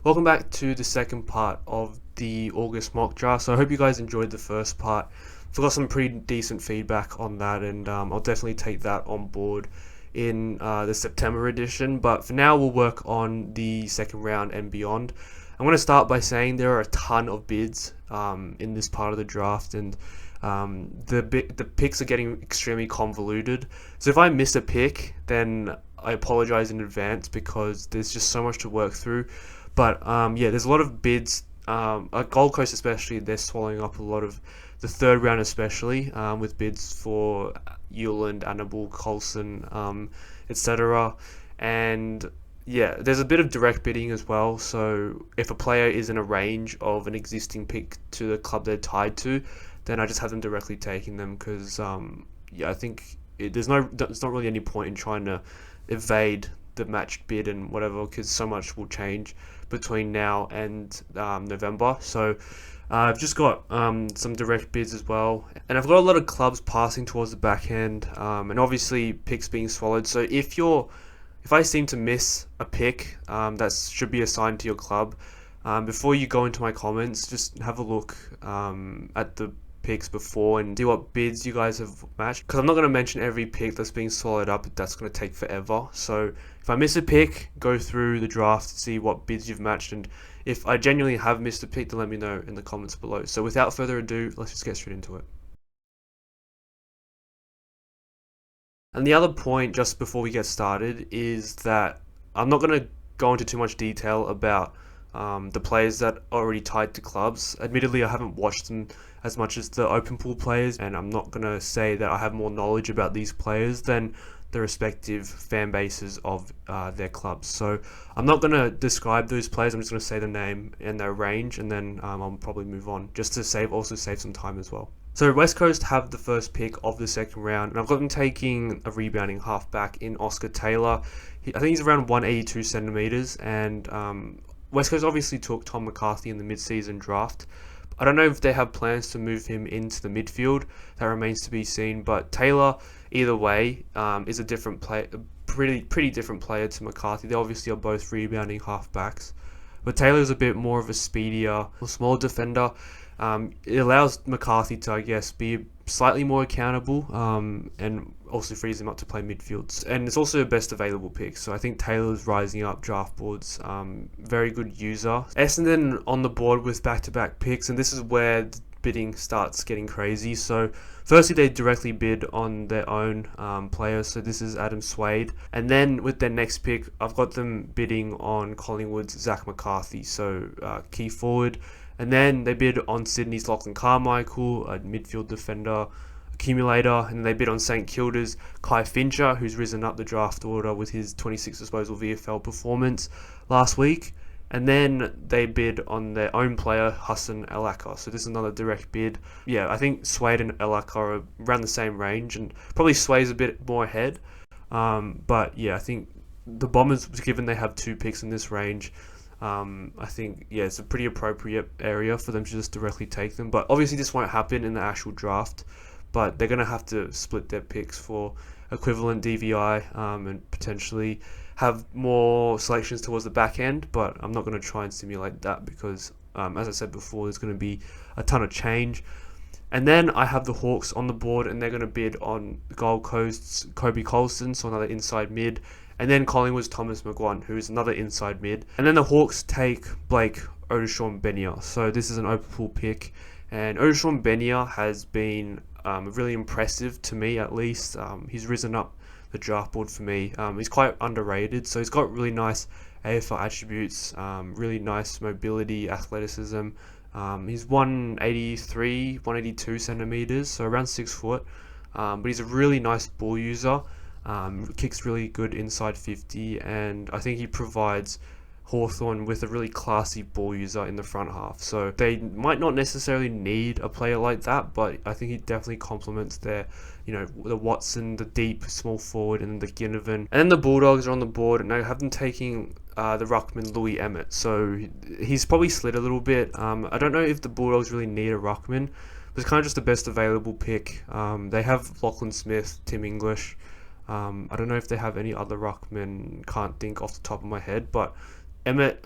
Welcome back to the second part of the August mock draft. So I hope you guys enjoyed the first part. I've got some pretty decent feedback on that, and I'll definitely take that on board in the September edition. But for now, we'll work on the second round and beyond. I'm going to start by saying there are a ton of bids in this part of the draft, and the picks are getting extremely convoluted. So if I miss a pick, then I apologize in advance because there's just so much to work through. But there's a lot of bids. At Gold Coast especially, they're swallowing up a lot of the third round, especially with bids for Euland, Annabelle, Coulson, etc. And there's a bit of direct bidding as well. So if a player is in a range of an existing pick to the club they're tied to, then I just have them directly taking them because I think there's not really any point in trying to evade the matched bid and whatever, because so much will change between now and November. So I've just got some direct bids as well, and I've got a lot of clubs passing towards the back end, and obviously picks being swallowed. So if I seem to miss a pick that should be assigned to your club, before you go into my comments, just have a look at the picks before and see what bids you guys have matched, because I'm not going to mention every pick that's being swallowed up. That's going to take forever. So if I miss a pick, go through the draft, see what bids you've matched, and if I genuinely have missed a pick, then let me know in the comments below. So without further ado, let's just get straight into it. And the other point just before we get started is that I'm not going to go into too much detail about the players that are already tied to clubs. Admittedly, I haven't watched them as much as the open pool players, and I'm not going to say that I have more knowledge about these players than the respective fan bases of their clubs. So I'm not going to describe those players. I'm just going to say the name and their range, and then I'll probably move on just to save some time as well. So West Coast have the first pick of the second round, and I've got them taking a rebounding halfback in Oscar Taylor. I think he's around 182 centimeters, and West Coast obviously took Tom McCarthy in the mid-season draft. I don't know if they have plans to move him into the midfield. That remains to be seen. But Taylor, either way, is a different play, pretty different player to McCarthy. They obviously are both rebounding halfbacks, but Taylor's a bit more of a speedier, small defender. It allows McCarthy to, I guess, be slightly more accountable, and also frees him up to play midfields. And it's also a best available pick, so I think Taylor's rising up draft boards. Very good user. Essendon on the board with back-to-back picks, and this is where the bidding starts getting crazy. So firstly, they directly bid on their own players, so this is Adam Swade. And then with their next pick, I've got them bidding on Collingwood's Zach McCarthy, so key forward. And then they bid on Sydney's Lachlan Carmichael, a midfield defender, accumulator, and they bid on St Kilda's Kai Fincher, who's risen up the draft order with his 26 disposal VFL performance last week. And then they bid on their own player, Hassan Elaka. So this is another direct bid. Yeah, I think Swade and Elaka are around the same range, and probably Swade's a bit more ahead. But yeah, I think the Bombers, given they have two picks in this range, I think it's a pretty appropriate area for them to just directly take them. But obviously this won't happen in the actual draft, but they're going to have to split their picks for equivalent DVI, and potentially have more selections towards the back end. But I'm not going to try and simulate that because, as I said before, there's going to be a ton of change. And then I have the Hawks on the board, and they're going to bid on Gold Coast's Kobe Coulson, so another inside mid. And then Collingwood's Thomas McGuan, who is another inside mid. And then the Hawks take Blake Odeshawn-Benia. So this is an open pool pick. And Odeshawn-Benia has been really impressive to me, at least. He's risen up the draft board for me. He's quite underrated. So he's got really nice AFL attributes, really nice mobility, athleticism. He's 183, 182 centimeters, so around 6 foot. But he's a really nice ball user. Kicks really good inside 50, and I think he provides Hawthorn with a really classy ball user in the front half. So they might not necessarily need a player like that, but I think he definitely complements their, the Watson, the deep small forward, and the Ginnivan. And then the Bulldogs are on the board, and I have them taking the ruckman Louis Emmett. So he's probably slid a little bit. I don't know if the Bulldogs really need a ruckman, but it's kind of just the best available pick. They have Lachlan Smith, Tim English. I don't know if they have any other ruckmen, can't think off the top of my head, but Emmett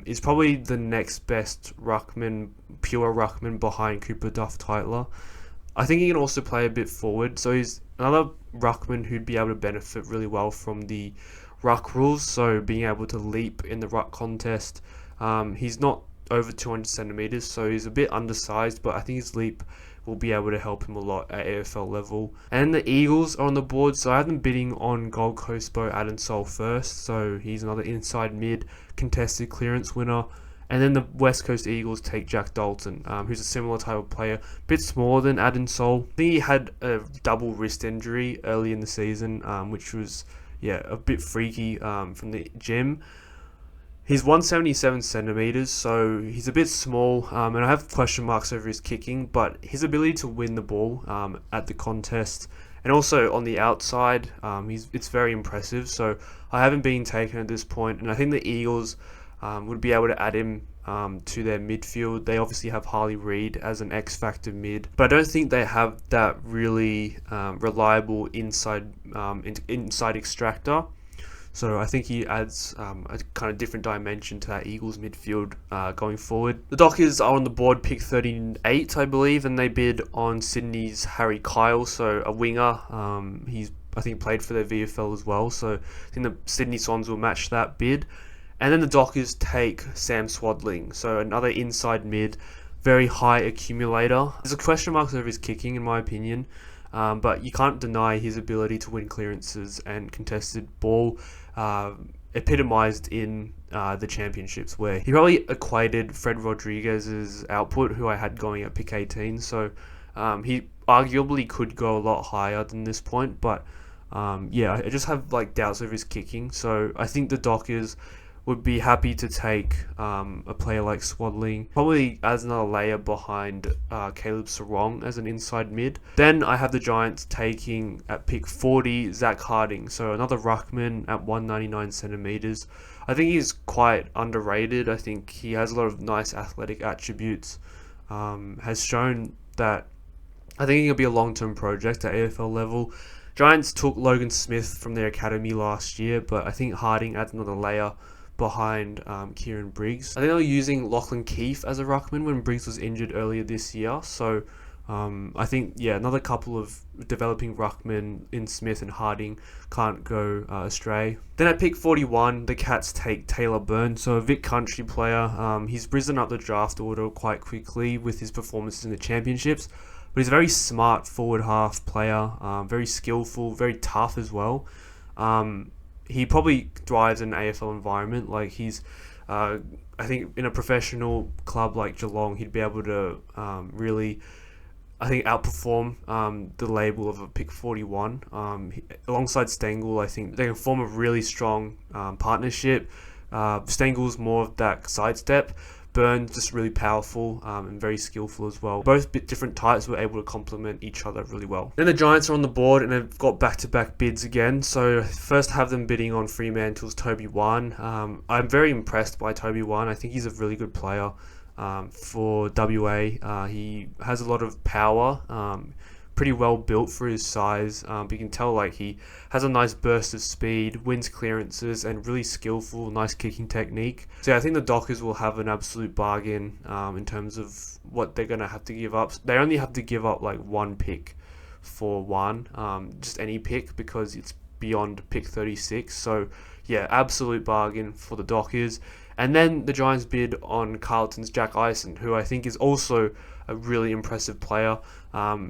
is probably the next best ruckman, pure ruckman behind Cooper Duff Tytler. I think he can also play a bit forward, so he's another ruckman who'd be able to benefit really well from the ruck rules. So being able to leap in the ruck contest. He's not over 200 centimeters, so he's a bit undersized, but I think his leap will be able to help him a lot at AFL level. And the Eagles are on the board, so I have them bidding on Gold Coast Bo Adensole first, so he's another inside mid contested clearance winner. And then the West Coast Eagles take Jack Dalton, who's a similar type of player, a bit smaller than Adensole. I think he had a double wrist injury early in the season, which was a bit freaky from the gym. He's 177 centimeters, so he's a bit small, and I have question marks over his kicking, but his ability to win the ball at the contest and also on the outside, it's very impressive. So I haven't been taken at this point, and I think the Eagles would be able to add him to their midfield. They obviously have Harley Reid as an X-factor mid, but I don't think they have that really reliable inside extractor. So I think he adds a kind of different dimension to that Eagles midfield going forward. The Dockers are on the board, pick 38, I believe, and they bid on Sydney's Harry Kyle, so a winger. He's, I think, played for their VFL as well, so I think the Sydney Swans will match that bid. And then the Dockers take Sam Swadling, so another inside mid, very high accumulator. There's a question mark over his kicking, in my opinion, but you can't deny his ability to win clearances and contested ball, epitomised in the championships, where he probably equated Fred Rodriguez's output, who I had going at pick 18. So he arguably could go a lot higher than this point, but I just have doubts over his kicking. So I think the Dockers would be happy to take a player like Swadling, probably as another layer behind Caleb Sarong as an inside mid. Then I have the Giants taking at pick 40 Zach Harding, so another ruckman at 199 centimeters. I think he's quite underrated. I think he has a lot of nice athletic attributes. Has shown that I think he'll be a long-term project at AFL level. Giants took Logan Smith from their academy last year, but I think Harding adds another layer behind Kieran Briggs. I think they were using Lachlan Keefe as a ruckman when Briggs was injured earlier this year, so I think another couple of developing ruckmen in Smith and Harding can't go astray. Then at pick 41, the Cats take Taylor Burns, so a Vic Country player. He's risen up the draft order quite quickly with his performances in the championships, but he's a very smart forward half player, very skillful, very tough as well. He probably thrives in an AFL environment. He's, I think, in a professional club like Geelong, he'd be able to really, I think, outperform the label of a pick 41. Alongside Stengel, I think they can form a really strong partnership. Stengel's more of that sidestep. Burns just really powerful and very skillful as well. Both bit different types were able to complement each other really well. Then the Giants are on the board and they've got back-to-back bids again. So first have them bidding on Fremantle's Toby Wan. I'm very impressed by Toby Wan. I think he's a really good player for WA. He has a lot of power. Pretty well built for his size, but you can tell he has a nice burst of speed, wins clearances, and really skillful, nice kicking technique. So I think the Dockers will have an absolute bargain in terms of what they're going to have to give up. They only have to give up one pick for one, just any pick, because it's beyond pick 36. So absolute bargain for the Dockers. And then the Giants bid on Carlton's Jack Eisen, who I think is also a really impressive player.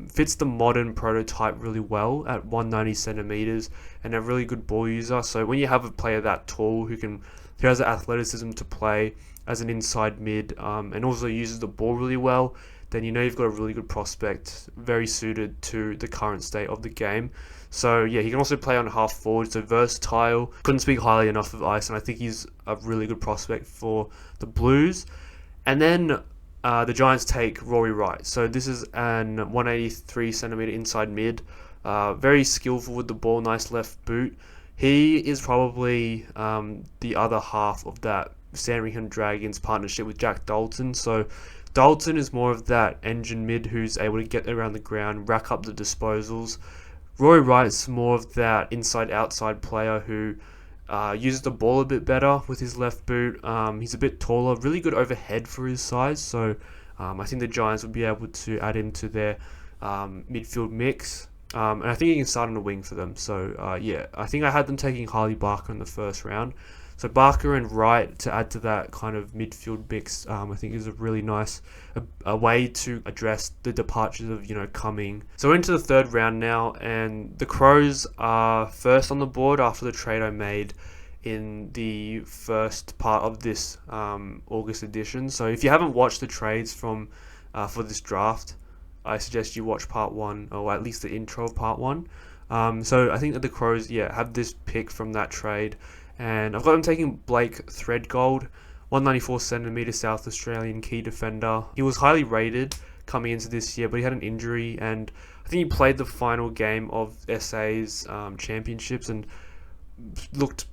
Fits the modern prototype really well at 190 centimeters and a really good ball user. So when you have a player that tall who has the athleticism to play as an inside mid and also uses the ball really well, then you've got a really good prospect, very suited to the current state of the game. So he can also play on half forward, so versatile. Couldn't speak highly enough of Ice, and I think he's a really good prospect for the Blues. And then the Giants take Rory Wright. So this is an 183 centimeter inside mid, very skillful with the ball, nice left boot. He is probably the other half of that Sandringham Dragons partnership with Jack Dalton. So Dalton is more of that engine mid who's able to get around the ground, rack up the disposals. Rory Wright's more of that inside-outside player who uses the ball a bit better with his left boot. He's a bit taller, really good overhead for his size. So I think the Giants would be able to add him to their midfield mix. And I think he can start on the wing for them. So yeah, I think I had them taking Harley Barker in the first round. So Barker and Wright to add to that kind of midfield mix, I think is a really nice a way to address the departures of Cumming. So we're into the third round now, and the Crows are first on the board after the trade I made in the first part of this August edition. So if you haven't watched the trades from for this draft, I suggest you watch part one, or at least the intro of part one. So I think that the Crows, have this pick from that trade. And I've got them taking Blake Threadgold, 194cm South Australian key defender. He was highly rated coming into this year, but he had an injury, and I think he played the final game of SA's championships and looked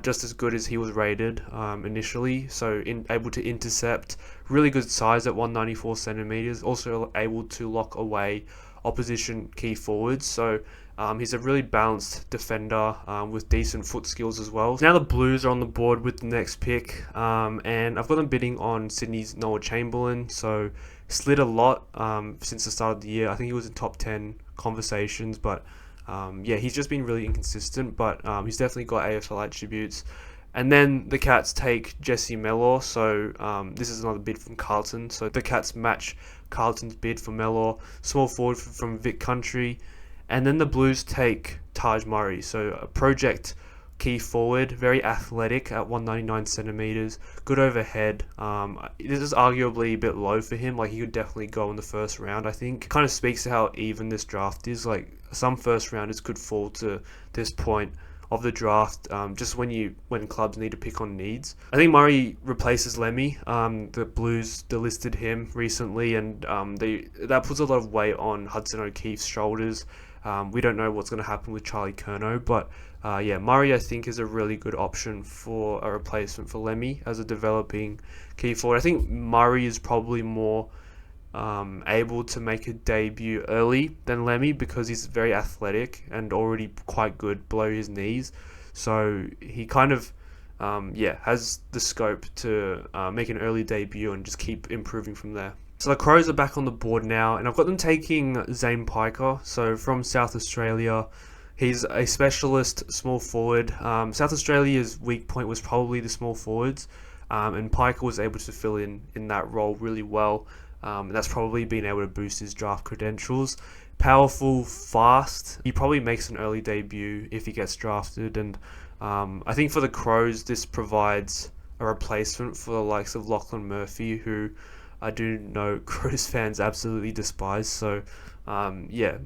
just as good as he was rated initially. So able to intercept, really good size at 194cm, also able to lock away opposition key forwards. So he's a really balanced defender with decent foot skills as well. Now the Blues are on the board with the next pick, and I've got them bidding on Sydney's Noah Chamberlain. So slid a lot since the start of the year. I think he was in top 10 conversations, but he's just been really inconsistent, but he's definitely got AFL attributes. And then the Cats take Jesse Mellor, so this is another bid from Carlton. So the Cats match Carlton's bid for Mellor, small forward from Vic Country. And then the Blues take Taj Murray, so a project key forward, very athletic at 199cm, good overhead. This is arguably a bit low for him, like he could definitely go in the first round, I think. It kind of speaks to how even this draft is, like some first rounders could fall to this point of the draft, just when clubs need to pick on needs. I think Murray replaces Lemmy. The Blues delisted him recently, and that puts a lot of weight on Hudson O'Keefe's shoulders. We don't know what's going to happen with Charlie Curnow, but Murray I think is a really good option for a replacement for Lemmy as a developing key forward. I think Murray is probably more able to make a debut early than Lemmy because he's very athletic and already quite good below his knees. So he kind of has the scope to make an early debut and just keep improving from there. So the Crows are back on the board now, and I've got them taking Zane Piker, so from South Australia. He's a specialist small forward. South Australia's weak point was probably the small forwards, and Piker was able to fill in that role really well. And that's probably been able to boost his draft credentials. Powerful, fast. He probably makes an early debut if he gets drafted, and I think for the Crows this provides a replacement for the likes of Lachlan Murphy, who I do know Crows fans absolutely despise. So,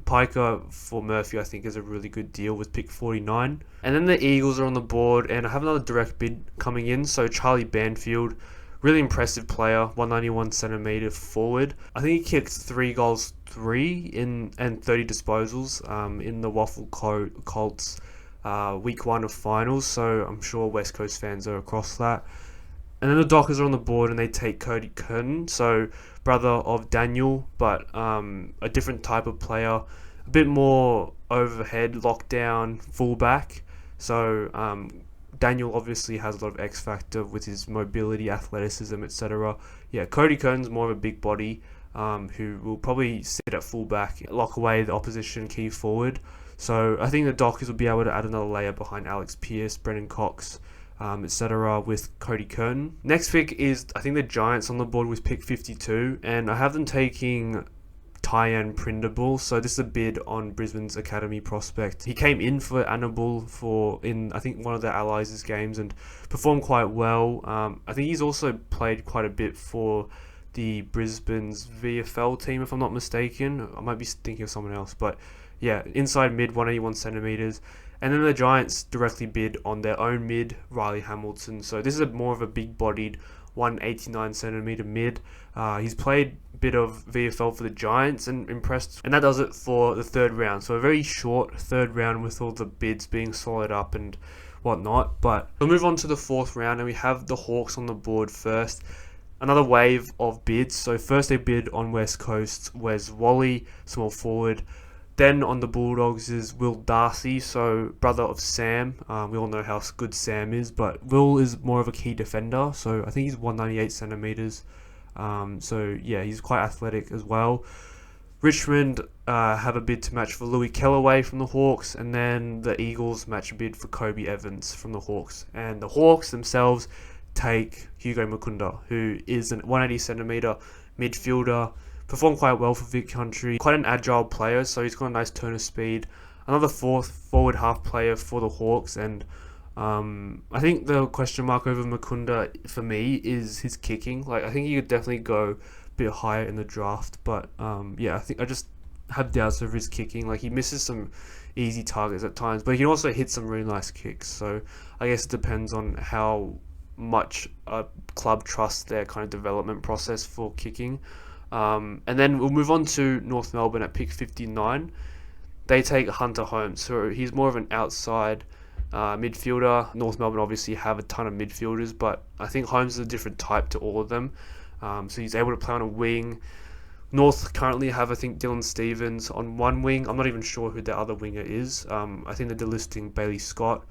Piker for Murphy I think is a really good deal with pick 49. And then the Eagles are on the board, and I have another direct bid coming in. So Charlie Banfield, really impressive player, 191cm forward. I think he kicked 3 goals, and 30 disposals in the Waffle Colts week 1 of finals. So I'm sure West Coast fans are across that. And then the Dockers are on the board, and they take Cody Curtin, so brother of Daniel, but a different type of player, a bit more overhead, lockdown, fullback. So Daniel obviously has a lot of X factor with his mobility, athleticism, etc. Cody Curtin's more of a big body who will probably sit at fullback, lock away the opposition key forward. So I think the Dockers will be able to add another layer behind Alex Pearce, Brendan Cox, etc. with Cody Curtin. Next pick is, I think, the Giants on the board with pick 52, and I have them taking Tyan Prindable. So this is a bid on Brisbane's academy prospect. He came in for Annabelle in I think one of the Allies' games and performed quite well. I think he's also played quite a bit for the Brisbane's VFL team, if I'm not mistaken. I might be thinking of someone else, but inside mid, 181cm. And then the Giants directly bid on their own mid, Riley Hamilton. So this is more of a big-bodied 189cm mid. He's played a bit of VFL for the Giants and impressed. And that does it for the third round. So a very short third round with all the bids being solid up and whatnot. But we'll move on to the fourth round, and we have the Hawks on the board first. Another wave of bids. So first they bid on West Coast, Wes Wally, small forward. Then on the Bulldogs is Will Darcy, so brother of Sam. We all know how good Sam is, but Will is more of a key defender, so I think he's 198 centimeters. So yeah, he's quite athletic as well. Richmond have a bid to match for Louis Kellaway from the Hawks, and then the Eagles match a bid for Kobe Evans from the Hawks. And the Hawks themselves take Hugo Mukunda, who is an 180 centimeter midfielder, performed quite well for Vic Country, quite an agile player, so he's got a nice turn of speed. Another fourth forward half player for the Hawks, and I think the question mark over Mukunda for me is his kicking. Like, I think he could definitely go a bit higher in the draft, but yeah, I think I just have doubts over his kicking. Like, he misses some easy targets at times, but he can also hit some really nice kicks. So I guess it depends on how much a club trusts their kind of development process for kicking. And then we'll move on to North Melbourne at pick 59. They take Hunter Holmes, so he's more of an outside midfielder. North Melbourne obviously have a ton of midfielders, but I think Holmes is a different type to all of them. So he's able to play on a wing. North currently have, I think, Dylan Stevens on one wing. I'm not even sure who the other winger is. I think they're delisting Bailey Scott.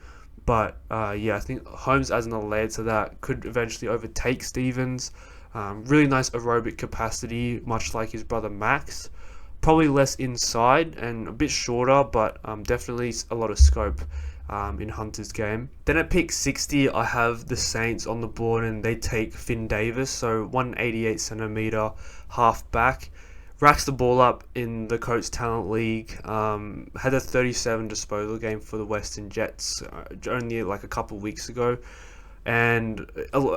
But yeah, I think Holmes, as an layer to that, could eventually overtake Stevens. Really nice aerobic capacity, much like his brother Max. Probably less inside and a bit shorter, but definitely a lot of scope in Hunter's game. Then at pick 60, I have the Saints on the board, and they take Finn Davis, so 188 centimeter half back. Racks the ball up in the Coates Talent League. Had a 37 disposal game for the Western Jets only like a couple of weeks ago. And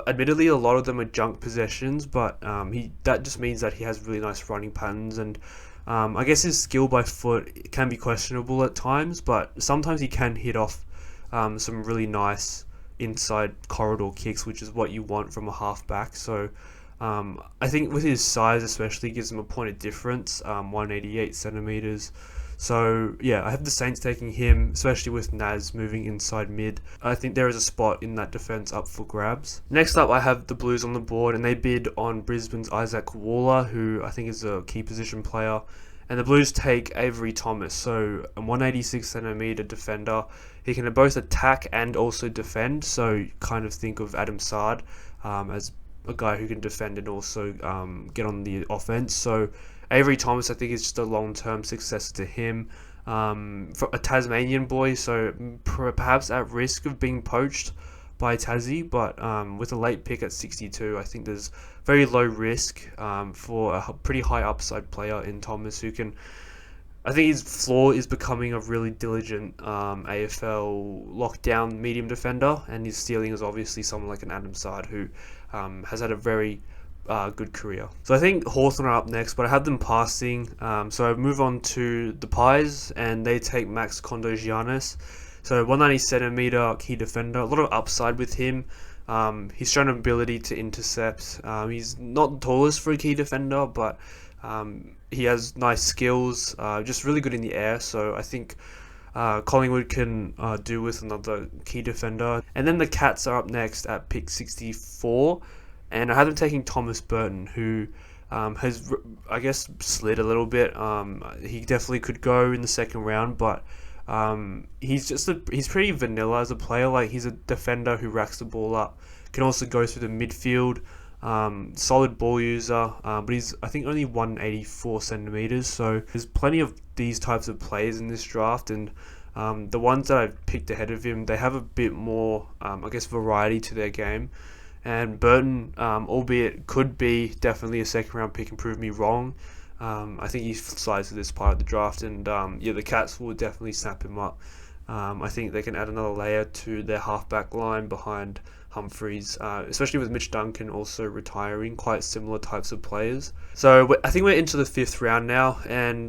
admittedly, a lot of them are junk possessions, but that just means that he has really nice running patterns, and I guess his skill by foot can be questionable at times, but sometimes he can hit off some really nice inside corridor kicks, which is what you want from a halfback. So I think with his size especially gives him a point of difference, 188 centimeters. So yeah, I have the Saints taking him, especially with Naz moving inside mid. I think there is a spot in that defence up for grabs. Next up, I have the Blues on the board, and they bid on Brisbane's Isaac Waller, who I think is a key position player. And the Blues take Avery Thomas, so a 186 centimeter defender. He can both attack and also defend, so kind of think of Adam Sard as a guy who can defend and also get on the offense. So Avery Thomas, I think, is just a long-term successor to him. For a Tasmanian boy, so perhaps at risk of being poached by Tassie, but with a late pick at 62, I think there's very low risk for a pretty high upside player in Thomas, who can... I think his flaw is becoming a really diligent AFL lockdown medium defender, and his ceiling is obviously someone like an Adam Sard, who has had a very good career. So I think Hawthorn are up next, but I have them passing. So I move on to the Pies, and they take Max Kondogiannis. So 190 centimeter key defender, a lot of upside with him. He's shown an ability to intercept. He's not the tallest for a key defender, but he has nice skills, just really good in the air. So I think Collingwood can do with another key defender. And then the Cats are up next at pick 64. And I have them taking Thomas Burton, who has, I guess, slid a little bit. He definitely could go in the second round, but he's pretty vanilla as a player. Like, he's a defender who racks the ball up, can also go through the midfield, solid ball user, but he's, I think, only 184 centimeters. So there's plenty of these types of players in this draft, and the ones that I've picked ahead of him, they have a bit more, I guess, variety to their game. And Burton, albeit could be definitely a second round pick and prove me wrong, I think he's slides to this part of the draft, and yeah, the Cats will definitely snap him up. I think they can add another layer to their halfback line behind Humphreys, especially with Mitch Duncan also retiring, quite similar types of players. So I think we're into the fifth round now, and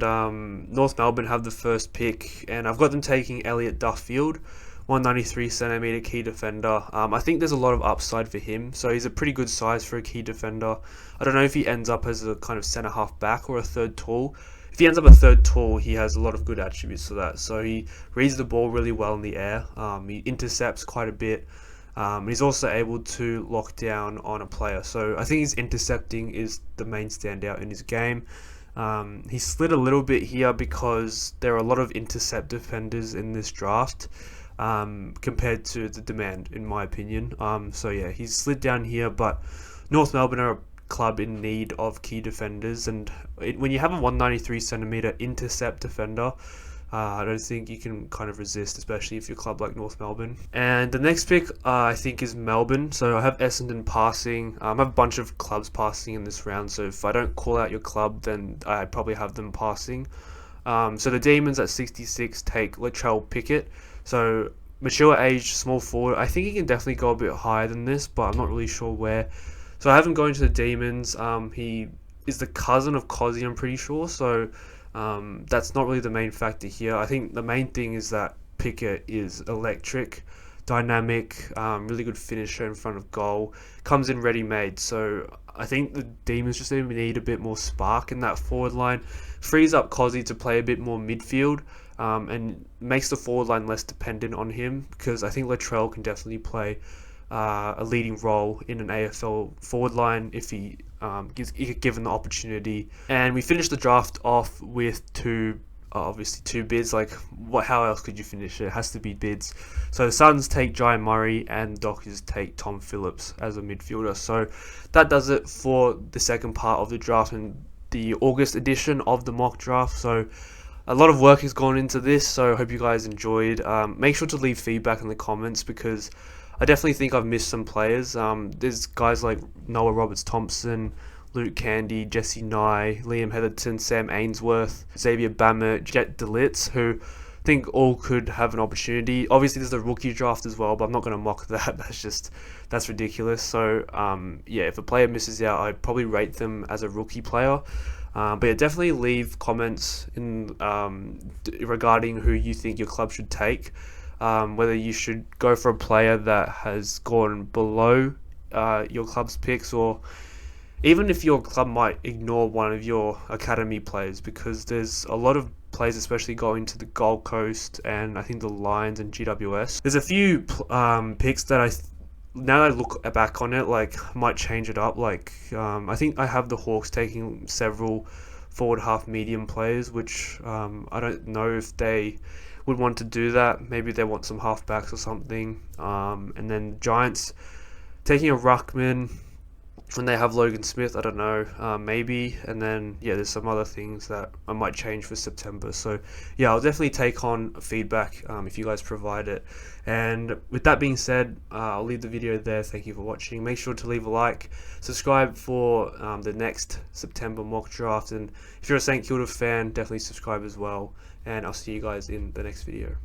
North Melbourne have the first pick, and I've got them taking Elliot Duffield, 193 centimeter key defender. I think there's a lot of upside for him, so he's a pretty good size for a key defender. I don't know if he ends up as a kind of centre half back or a third tall. If he ends up a third tall, he has a lot of good attributes to that. So he reads the ball really well in the air. He intercepts quite a bit. He's also able to lock down on a player. So I think his intercepting is the main standout in his game. He slid a little bit here because there are a lot of intercept defenders in this draft compared to the demand, in my opinion. So yeah, he's slid down here, but North Melbourne are a club in need of key defenders, and when you have a 193 centimeter intercept defender, I don't think you can kind of resist, especially if you're a club like North Melbourne. And the next pick, I think, is Melbourne. So I have Essendon passing. I have a bunch of clubs passing in this round. So if I don't call out your club, then I probably have them passing. So the Demons at 66 take Latrell Pickett. So mature age, small forward. I think he can definitely go a bit higher than this, but I'm not really sure where. So I have him going to the Demons. He is the cousin of Cozzy, I'm pretty sure. So that's not really the main factor here. I think the main thing is that Pickett is electric, dynamic, really good finisher in front of goal, comes in ready-made. So I think the Demons just need a bit more spark in that forward line, frees up Cozzy to play a bit more midfield, and makes the forward line less dependent on him, because I think Latrell can definitely play a leading role in an AFL forward line if he gets given the opportunity. And we finished the draft off with obviously two bids. Like, how else could you finish it? It has to be bids. So the Suns take Jai Murray and Dockers take Tom Phillips as a midfielder. So that does it for the second part of the draft and the August edition of the mock draft. So a lot of work has gone into this, so I hope you guys enjoyed. Make sure to leave feedback in the comments, because I definitely think I've missed some players. There's guys like Noah Roberts-Thompson, Luke Candy, Jesse Nye, Liam Heatherton, Sam Ainsworth, Xavier Bammert, Jet Delitz, who I think all could have an opportunity. Obviously, there's a rookie draft as well, but I'm not going to mock that. That's ridiculous. So, yeah, if a player misses out, I'd probably rate them as a rookie player. But yeah, definitely leave comments in regarding who you think your club should take. Whether you should go for a player that has gone below your club's picks, or even if your club might ignore one of your academy players, because there's a lot of players, especially going to the Gold Coast and I think the Lions and GWS. There's a few picks that now that I look back on it, like, might change it up. Like, I think I have the Hawks taking several forward half medium players, which I don't know if they would want to do that. Maybe they want some halfbacks or something. And then Giants taking a ruckman when they have Logan Smith, I don't know, maybe. And then, yeah, there's some other things that I might change for September. So, yeah, I'll definitely take on feedback if you guys provide it. And with that being said, I'll leave the video there. Thank you for watching. Make sure to leave a like, subscribe for the next September mock draft. And if you're a St Kilda fan, definitely subscribe as well. And I'll see you guys in the next video.